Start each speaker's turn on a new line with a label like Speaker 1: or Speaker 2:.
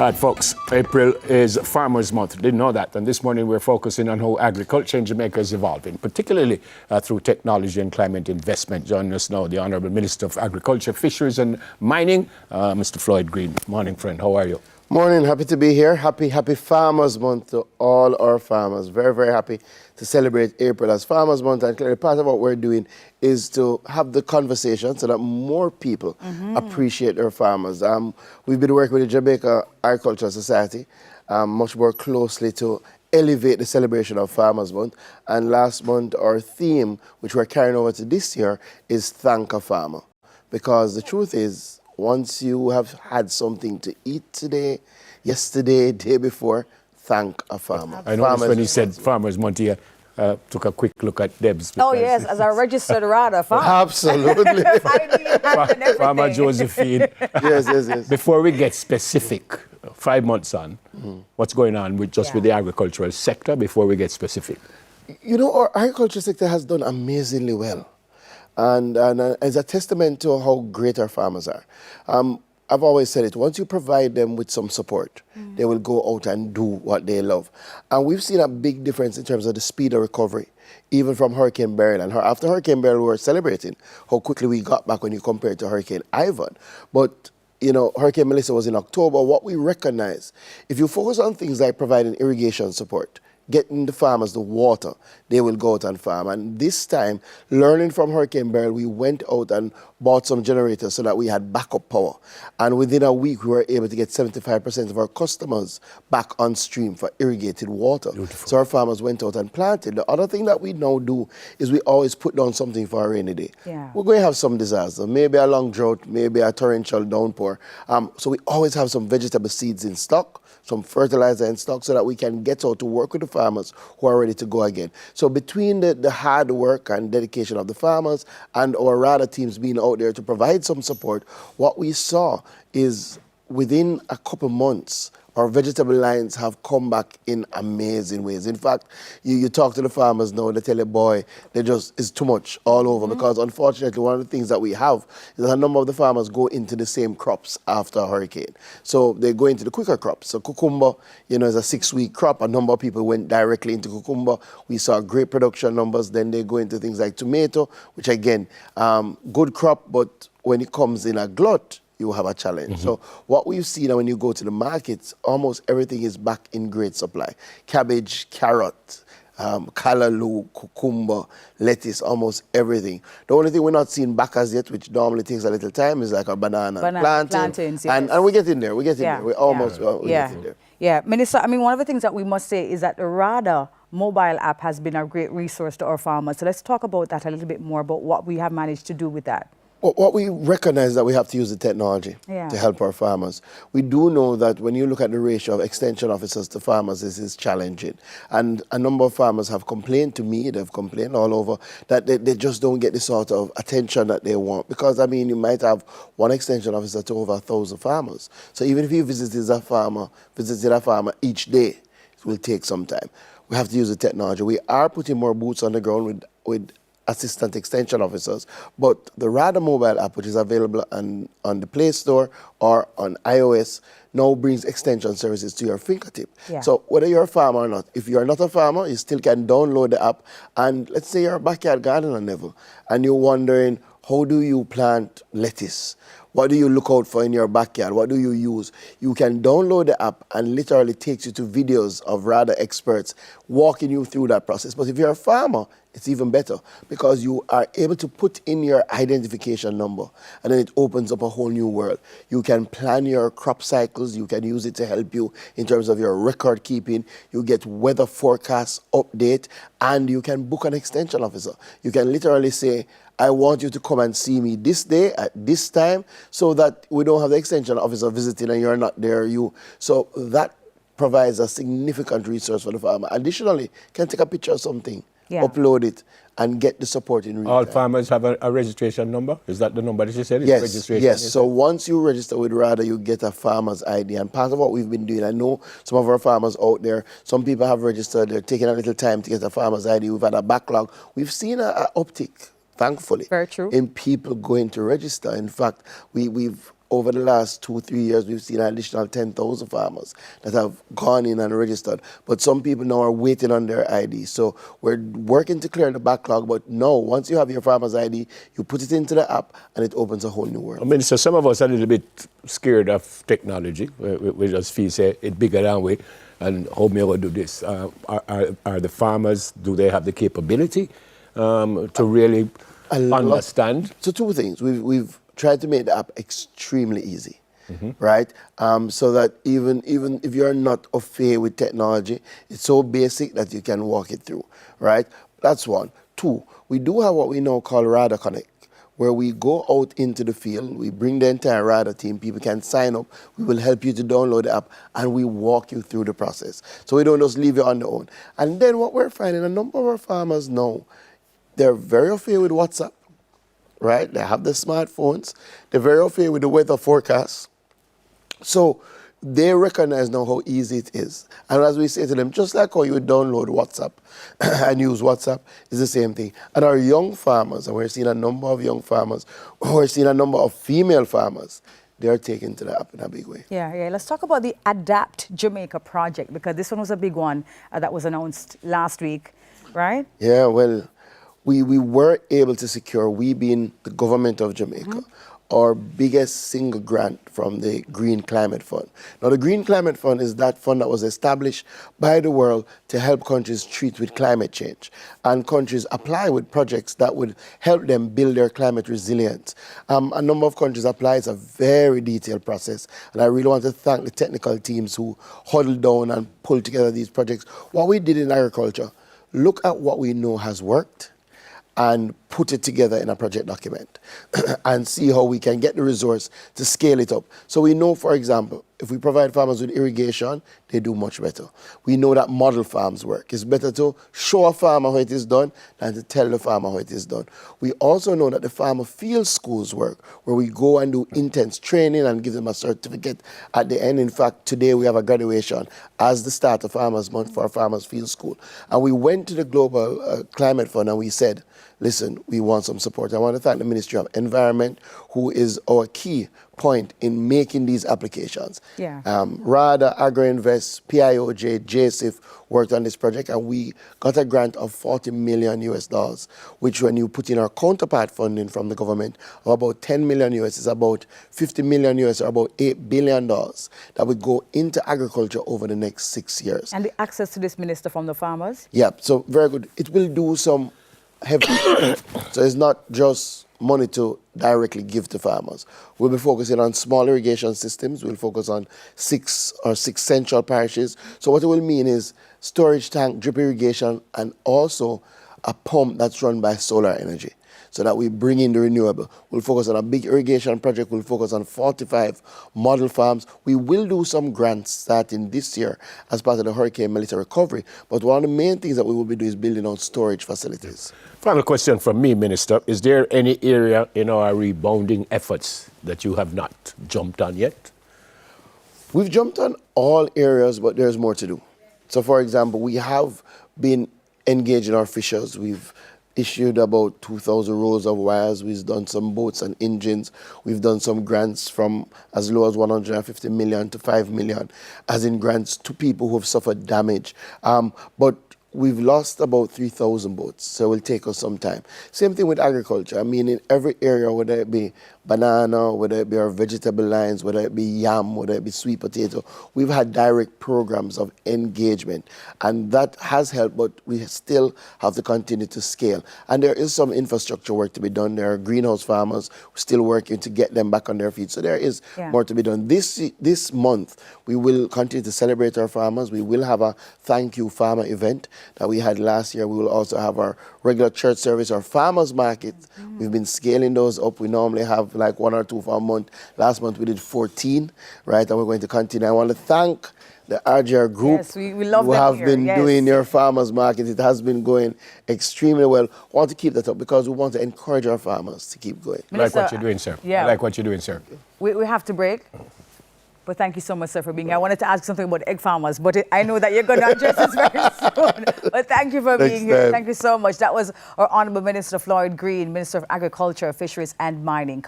Speaker 1: All right, folks, April is Farmers Month. Didn't know that. And this morning we're focusing on how agriculture in Jamaica is evolving, particularly through technology and climate investment. Joining us now, the Honourable Minister of Agriculture, Fisheries and Mining, Mr. Floyd Green. Morning, friend. How are you?
Speaker 2: Morning. Happy to be here. Happy Farmers Month to all our farmers. Very, very happy to celebrate April as Farmers Month. And clearly part of what we're doing is to have the conversation so that more people appreciate their farmers. We've been working with the Jamaica Agricultural Society much more closely to elevate the celebration of Farmers Month. And last month, our theme, which we're carrying over to this year, is Thank a Farmer. Because the truth is, once you have had something to eat today, yesterday, day before, thank a farmer.
Speaker 1: I noticed when you said Farmers Month here, took a quick look at Deb's.
Speaker 3: Oh, yes, as a registered RADA farmer.
Speaker 2: Absolutely.
Speaker 1: Farmer Josephine.
Speaker 2: Yes.
Speaker 1: Before we get specific, 5 months on, what's going on with with the agricultural sector before we get specific?
Speaker 2: You know, our agriculture sector has done amazingly well. And as a testament to how great our farmers are. I've always said it, once you provide them with some support, they will go out and do what they love. And we've seen a big difference in terms of the speed of recovery, even from Hurricane Beryl. And after Hurricane Beryl, we were celebrating how quickly we got back when you compare it to Hurricane Ivan. But, you know, Hurricane Melissa was in October. What we recognize, if you focus on things like providing irrigation support, getting the farmers the water, they will go out and farm. And this time, learning from Hurricane Beryl, we went out and bought some generators so that we had backup power. And within a week, we were able to get 75% of our customers back on stream for irrigated water.
Speaker 1: Beautiful.
Speaker 2: So our farmers went out and planted. The other thing that we now do is we always put down something for a rainy day.
Speaker 3: Yeah.
Speaker 2: We're going to have some disaster, maybe a long drought, maybe a torrential downpour. So we always have some vegetable seeds in stock, some fertilizer in stock, so that we can get out to work with the farmers who are ready to go again. So between the hard work and dedication of the farmers and our RADA teams being out there to provide some support, what we saw is within a couple months, our vegetable lines have come back in amazing ways. In fact, you talk to the farmers now, they tell you, boy, it's too much all over, because unfortunately, one of the things that we have is that a number of the farmers go into the same crops after a hurricane. So they go into the quicker crops. So cucumber, you know, is a 6-week crop. A number of people went directly into cucumber. We saw great production numbers. Then they go into things like tomato, which again, good crop, but when it comes in a glut, you have a challenge. So what we've seen now when you go to the markets, almost everything is back in great supply. Cabbage, carrot, callaloo, cucumber, lettuce, almost everything. The only thing we're not seeing back as yet, which normally takes a little time, is like a banana
Speaker 3: plantains, yes.
Speaker 2: and we get in there. We're almost get in there.
Speaker 3: Yeah, Minister, I mean, one of the things that we must say is that the RADA mobile app has been a great resource to our farmers. So let's talk about that a little bit more, about what we have managed to do with that.
Speaker 2: What we recognize is that we have to use the technology to help our farmers. We do know that when you look at the ratio of extension officers to farmers, this is challenging. And a number of farmers have complained to me, they've complained all over, that they just don't get the sort of attention that they want. Because, I mean, you might have one extension officer to over 1,000 farmers. So even if you visited a farmer each day, it will take some time. We have to use the technology. We are putting more boots on the ground with assistant extension officers, but the RADA mobile app, which is available on the Play Store or on iOS, now brings extension services to your fingertip.
Speaker 3: Yeah.
Speaker 2: So whether you're a farmer or not, if you're not a farmer, you still can download the app, and let's say you're a backyard gardener level, and you're wondering, how do you plant lettuce? What do you look out for in your backyard? What do you use? You can download the app and literally takes you to videos of RADA experts walking you through that process. But if you're a farmer, it's even better, because you are able to put in your identification number, and then it opens up a whole new world. You can plan your crop cycles. You can use it to help you in terms of your record keeping. You get weather forecast update, and you can book an extension officer. You can literally say, I want you to come and see me this day at this time, so that we don't have the extension officer visiting and you're not there. So that provides a significant resource for the farmer. Additionally, you can take a picture of something, upload it, and get the support in real time.
Speaker 1: All farmers have a registration number? Is that the number that you said?
Speaker 2: Yes,
Speaker 1: registration,
Speaker 2: yes. So once you register with RADA, you get a farmer's ID. And part of what we've been doing, I know some of our farmers out there, some people have registered, they're taking a little time to get a farmer's ID. We've had a backlog. We've seen an uptick, thankfully,
Speaker 3: Very true.
Speaker 2: in people going to register. In fact, we've over the last 2-3 years, we've seen an additional 10,000 farmers that have gone in and registered. But some people now are waiting on their ID. So we're working to clear the backlog. But no, once you have your farmer's ID, you put it into the app and it opens a whole new world.
Speaker 1: I mean, so some of us are a little bit scared of technology. We just feel say it's bigger than we, and how may we do this? Are the farmers, do they have the capability to really understand?
Speaker 2: So two things. We've tried to make the app extremely easy, right? So that even if you're not au fait with technology, it's so basic that you can walk it through, right? That's one. Two, we do have what we now call RADA Connect, where we go out into the field, we bring the entire RADA team, people can sign up, we will help you to download the app, and we walk you through the process. So we don't just leave you on your own. And then what we're finding, a number of our farmers now, they're very au fait with WhatsApp, right? They have the smartphones, they're very au fait with the weather forecast. So they recognize now how easy it is. And as we say to them, just like how you would download WhatsApp and use WhatsApp, is the same thing. And our young farmers, and we're seeing a number of young farmers, we're seeing a number of female farmers, they're taken to the app in a big way.
Speaker 3: Yeah. Let's talk about the Adapt Jamaica project, because this one was a big one that was announced last week, right?
Speaker 2: Yeah, well, we were able to secure, we being the government of Jamaica, our biggest single grant from the Green Climate Fund. Now, the Green Climate Fund is that fund that was established by the world to help countries treat with climate change. And countries apply with projects that would help them build their climate resilience. A number of countries apply. It's a very detailed process. And I really want to thank the technical teams who huddled down and pulled together these projects. What we did in agriculture, look at what we know has worked and put it together in a project document and see how we can get the resource to scale it up. So we know, for example, if we provide farmers with irrigation, they do much better. We know that model farms work. It's better to show a farmer how it is done than to tell the farmer how it is done. We also know that the farmer field schools work, where we go and do intense training and give them a certificate at the end. In fact, today we have a graduation as the start of Farmers Month for our Farmers Field School. And we went to the Global Climate Fund and we said, listen, we want some support. I want to thank the Ministry of Environment, who is our key point in making these applications.
Speaker 3: Yeah.
Speaker 2: RADA, AgriInvest, PIOJ, JSIF worked on this project, and we got a grant of $40 million US, which when you put in our counterpart funding from the government of about $10 million US, is about $50 million US, or about $8 billion that would go into agriculture over the next 6 years.
Speaker 3: And the access to this, Minister, from the farmers?
Speaker 2: Yeah, so very good. It will do some heavy. So it's not just money to directly give to farmers. We'll be focusing on small irrigation systems. We'll focus on six central parishes. So what it will mean is storage tank, drip irrigation, and also a pump that's run by solar energy, so that we bring in the renewable. We'll focus on a big irrigation project. We'll focus on 45 model farms. We will do some grants starting this year as part of the hurricane military recovery. But one of the main things that we will be doing is building out storage facilities.
Speaker 1: Final question from me, Minister. Is there any area in our rebounding efforts that you have not jumped on yet?
Speaker 2: We've jumped on all areas, but there's more to do. So, for example, we have been engaging our fishers. We've issued about 2,000 rolls of wires. We've done some boats and engines. We've done some grants from as low as 150 million to 5 million, as in grants to people who have suffered damage. But we've lost about 3,000 boats, so it will take us some time. Same thing with agriculture. I mean, in every area, whether it be banana, whether it be our vegetable lines, whether it be yam, whether it be sweet potato, we've had direct programs of engagement, and that has helped, but we still have to continue to scale. And there is some infrastructure work to be done. There are greenhouse farmers still working to get them back on their feet, so there is more to be done. This month, we will continue to celebrate our farmers. We will have a Thank You Farmer event that we had last year. We will also have our regular church service, our farmers market. We've been scaling those up. We normally have like 1 or 2 for a month. Last month we did 14, right? And we're going to continue. I want to thank the RGR group,
Speaker 3: yes, we love
Speaker 2: who
Speaker 3: them
Speaker 2: have
Speaker 3: here.
Speaker 2: been doing your farmers market. It has been going extremely well. We want to keep that up because we want to encourage our farmers to keep going.
Speaker 1: I like what you're doing, sir.
Speaker 3: Yeah.
Speaker 1: I like what you're doing, sir.
Speaker 3: We have to break. But thank you so much, sir, for being here. I wanted to ask something about egg farmers, but I know that you're going to address this very soon. But thank you for being here. Thank you so much. That was our Honourable Minister Floyd Green, Minister of Agriculture, Fisheries and Mining.